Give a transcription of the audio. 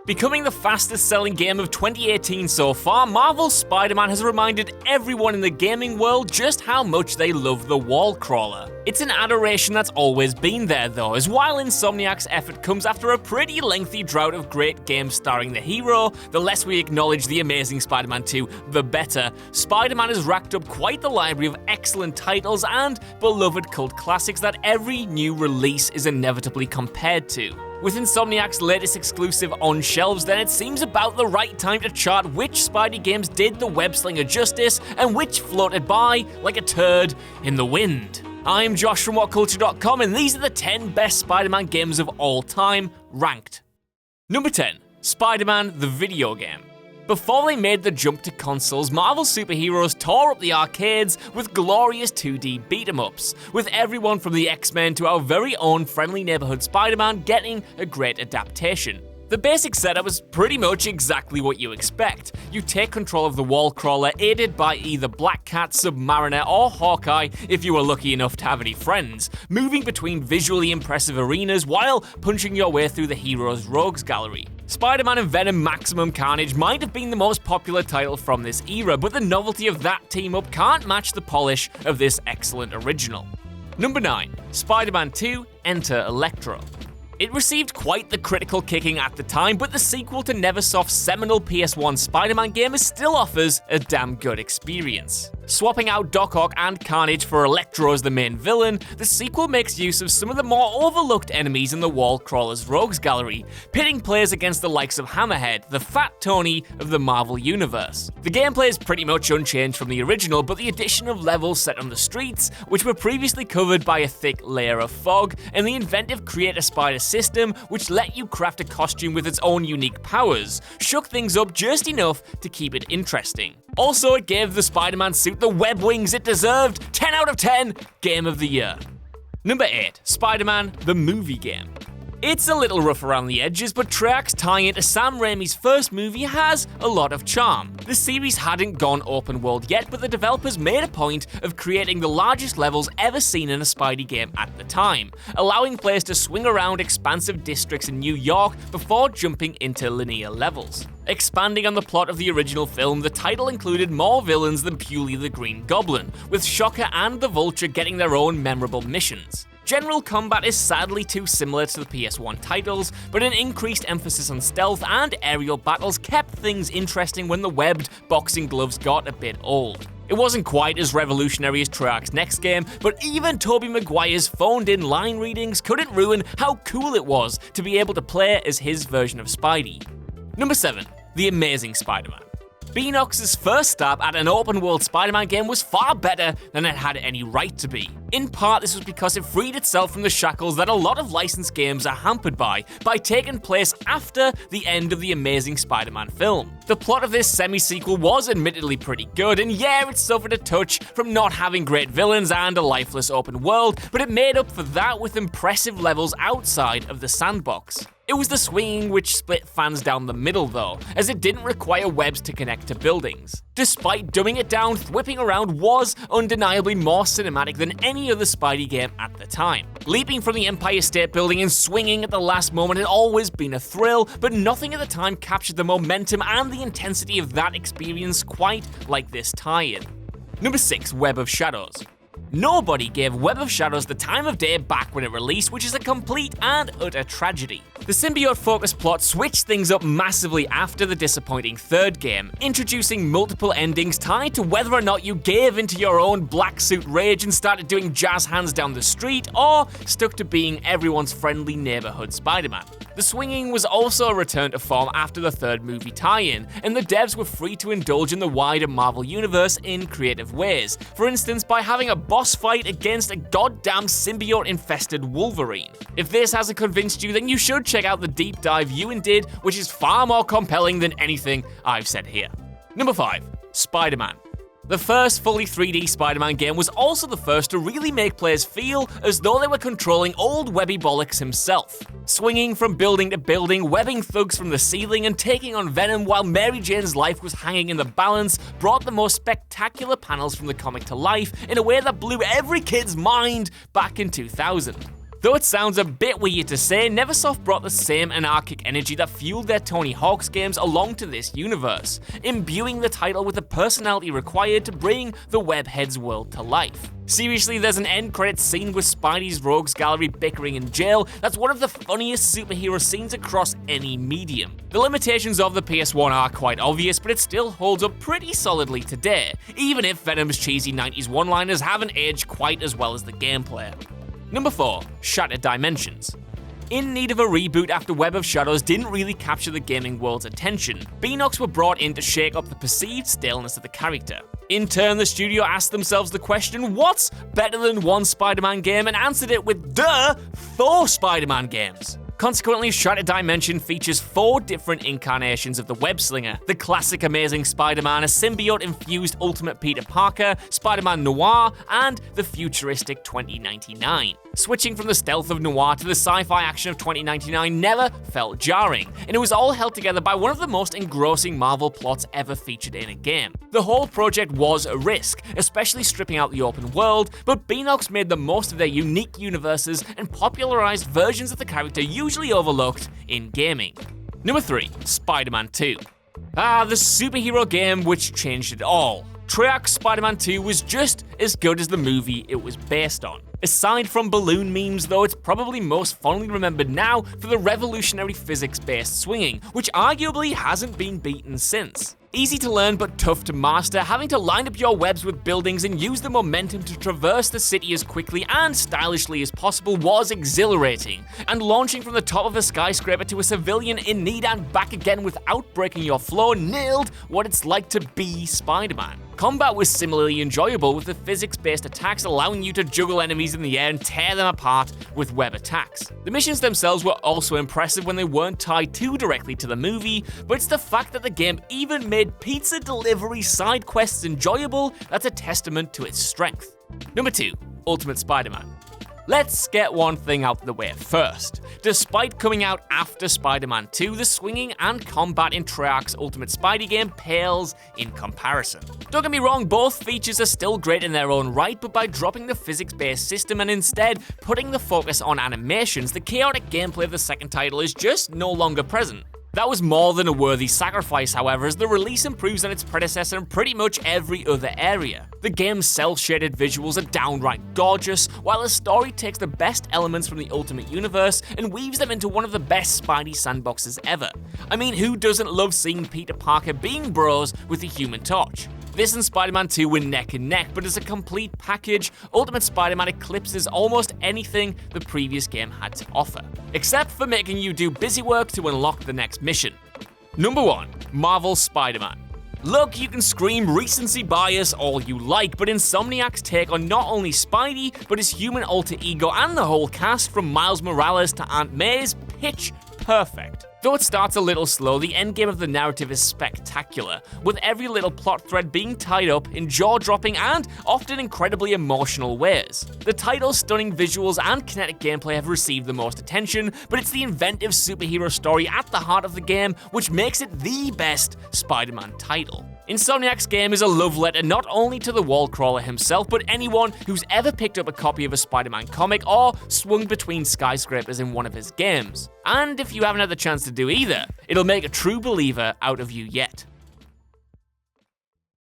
Becoming the fastest-selling game of 2018 so far, Marvel's Spider-Man has reminded everyone in the gaming world just how much they love the wall crawler. It's an adoration that's always been there though, as while Insomniac's effort comes after a pretty lengthy drought of great games starring the hero, the less we acknowledge the Amazing Spider-Man 2, the better. Spider-Man has racked up quite the library of excellent titles and beloved cult classics that every new release is inevitably compared to. With Insomniac's latest exclusive on shelves, then it seems about the right time to chart which Spidey games did the web-slinger justice and which floated by like a turd in the wind. I'm Josh from WhatCulture.com, and these are the 10 best Spider-Man games of all time, ranked. Number 10. Spider-Man the video game. Before they made the jump to consoles, Marvel superheroes tore up the arcades with glorious 2D beat-em-ups, with everyone from the X-Men to our very own friendly neighborhood Spider-Man getting a great adaptation. The basic setup is pretty much exactly what you expect. You take control of the wall crawler, aided by either Black Cat, Submariner, or Hawkeye if you were lucky enough to have any friends, moving between visually impressive arenas while punching your way through the hero's rogues gallery. Spider-Man and Venom Maximum Carnage might have been the most popular title from this era, but the novelty of that team-up can't match the polish of this excellent original. Number 9. Spider-Man 2 Enter ELECTRO. It received quite the critical kicking at the time, but the sequel to Neversoft's seminal PS1 Spider-Man game still offers a damn good experience. Swapping out Doc Ock and Carnage for Electro as the main villain, the sequel makes use of some of the more overlooked enemies in the wall crawler's rogues gallery, pitting players against the likes of Hammerhead, the Fat Tony of the Marvel Universe. The gameplay is pretty much unchanged from the original, but the addition of levels set on the streets, which were previously covered by a thick layer of fog, and the inventive Create a Spider system, which let you craft a costume with its own unique powers, shook things up just enough to keep it interesting. Also, it gave the Spider-Man suit the web wings it deserved. 10 out of 10, Game of the Year. Number 8. Spider-Man the movie game. It's a little rough around the edges, but Treyarch's tie-in to Sam Raimi's first movie has a lot of charm. The series hadn't gone open world yet, but the developers made a point of creating the largest levels ever seen in a Spidey game at the time, allowing players to swing around expansive districts in New York before jumping into linear levels. Expanding on the plot of the original film, the title included more villains than purely the Green Goblin, with Shocker and the Vulture getting their own memorable missions. General combat is sadly too similar to the PS1 titles, but an increased emphasis on stealth and aerial battles kept things interesting when the webbed boxing gloves got a bit old. It wasn't quite as revolutionary as Treyarch's next game, but even Tobey Maguire's phoned-in line readings couldn't ruin how cool it was to be able to play as his version of Spidey. Number 7. The Amazing Spider-Man. Beanox's first stab at an open-world Spider-Man game was far better than it had any right to be. In part, this was because it freed itself from the shackles that a lot of licensed games are hampered by taking place after the end of the Amazing Spider-Man film. The plot of this semi-sequel was admittedly pretty good, and yeah, it suffered a touch from not having great villains and a lifeless open world, but it made up for that with impressive levels outside of the sandbox. It was the swinging which split fans down the middle though, as it didn't require webs to connect to buildings. Despite dumbing it down, whipping around was undeniably more cinematic than any other Spidey game at the time. Leaping from the Empire State Building and swinging at the last moment had always been a thrill, but nothing at the time captured the momentum and the intensity of that experience quite like this tie-in. Number 6. Web of Shadows. Nobody gave Web of Shadows the time of day back when it released, which is a complete and utter tragedy. The symbiote-focused plot switched things up massively after the disappointing third game, introducing multiple endings tied to whether or not you gave into your own black suit rage and started doing jazz hands down the street, or stuck to being everyone's friendly neighborhood Spider-Man. The swinging was also a return to form after the third movie tie-in, and the devs were free to indulge in the wider Marvel universe in creative ways, for instance by having a boss fight against a goddamn symbiote-infested Wolverine. If this hasn't convinced you, then you should check out the deep dive Ewan did, which is far more compelling than anything I've said here. Number 5. Spider-Man. The first fully 3D Spider-Man game was also the first to really make players feel as though they were controlling old Webby Bollocks himself. Swinging from building to building, webbing thugs from the ceiling, and taking on Venom while Mary Jane's life was hanging in the balance brought the most spectacular panels from the comic to life in a way that blew every kid's mind back in 2000. Though it sounds a bit weird to say, Neversoft brought the same anarchic energy that fueled their Tony Hawk's games along to this universe, imbuing the title with the personality required to bring the Webheads world to life. Seriously, there's an end credits scene with Spidey's rogues gallery bickering in jail that's one of the funniest superhero scenes across any medium. The limitations of the PS1 are quite obvious, but it still holds up pretty solidly today, even if Venom's cheesy 90s one-liners haven't aged quite as well as the gameplay. Number 4. Shattered Dimensions. In need of a reboot after Web of Shadows didn't really capture the gaming world's attention, Beenox were brought in to shake up the perceived staleness of the character. In turn, the studio asked themselves the question, what's better than one Spider-Man game, and answered it with, 4 Spider-Man games. Consequently, Shattered Dimension features 4 different incarnations of the Web-Slinger: the classic Amazing Spider-Man, a symbiote-infused Ultimate Peter Parker, Spider-Man Noir, and the futuristic 2099. Switching from the stealth of Noir to the sci-fi action of 2099 never felt jarring, and it was all held together by one of the most engrossing Marvel plots ever featured in a game. The whole project was a risk, especially stripping out the open world, but Beenox made the most of their unique universes and popularized versions of the character usually overlooked in gaming. Number 3. Spider-Man 2. The superhero game which changed it all. Treyarch's Spider-Man 2 was just as good as the movie it was based on. Aside from balloon memes, though, it's probably most fondly remembered now for the revolutionary physics-based swinging, which arguably hasn't been beaten since. Easy to learn but tough to master, having to line up your webs with buildings and use the momentum to traverse the city as quickly and stylishly as possible was exhilarating, and launching from the top of a skyscraper to a civilian in need and back again without breaking your floor nailed what it's like to be Spider-Man. Combat was similarly enjoyable, with the physics-based attacks allowing you to juggle enemies in the air and tear them apart with web attacks. The missions themselves were also impressive when they weren't tied too directly to the movie, but it's the fact that the game even made pizza delivery side quests enjoyable that's a testament to its strength. Number 2. Ultimate Spider-Man. Let's get one thing out of the way first. Despite coming out after Spider-Man 2, the swinging and combat in Treyarch's Ultimate Spidey game pales in comparison. Don't get me wrong, both features are still great in their own right, but by dropping the physics-based system and instead putting the focus on animations, the chaotic gameplay of the second title is just no longer present. That was more than a worthy sacrifice, however, as the release improves on its predecessor in pretty much every other area. The game's cel-shaded visuals are downright gorgeous, while the story takes the best elements from the Ultimate Universe and weaves them into one of the best Spidey sandboxes ever. I mean, who doesn't love seeing Peter Parker being bros with the Human Torch? This and Spider-Man 2 were neck and neck, but as a complete package, Ultimate Spider-Man eclipses almost anything the previous game had to offer, except for making you do busy work to unlock the next mission. Number 1. Marvel Spider-Man. Look, you can scream recency bias all you like, but Insomniac's take on not only Spidey, but his human alter ego and the whole cast from Miles Morales to Aunt May is pitch perfect. Though it starts a little slow, the endgame of the narrative is spectacular, with every little plot thread being tied up in jaw-dropping and often incredibly emotional ways. The title's stunning visuals and kinetic gameplay have received the most attention, but it's the inventive superhero story at the heart of the game which makes it the best Spider-Man title. Insomniac's game is a love letter not only to the wallcrawler himself, but anyone who's ever picked up a copy of a Spider-Man comic or swung between skyscrapers in one of his games. And if you haven't had the chance to do either, it'll make a true believer out of you yet.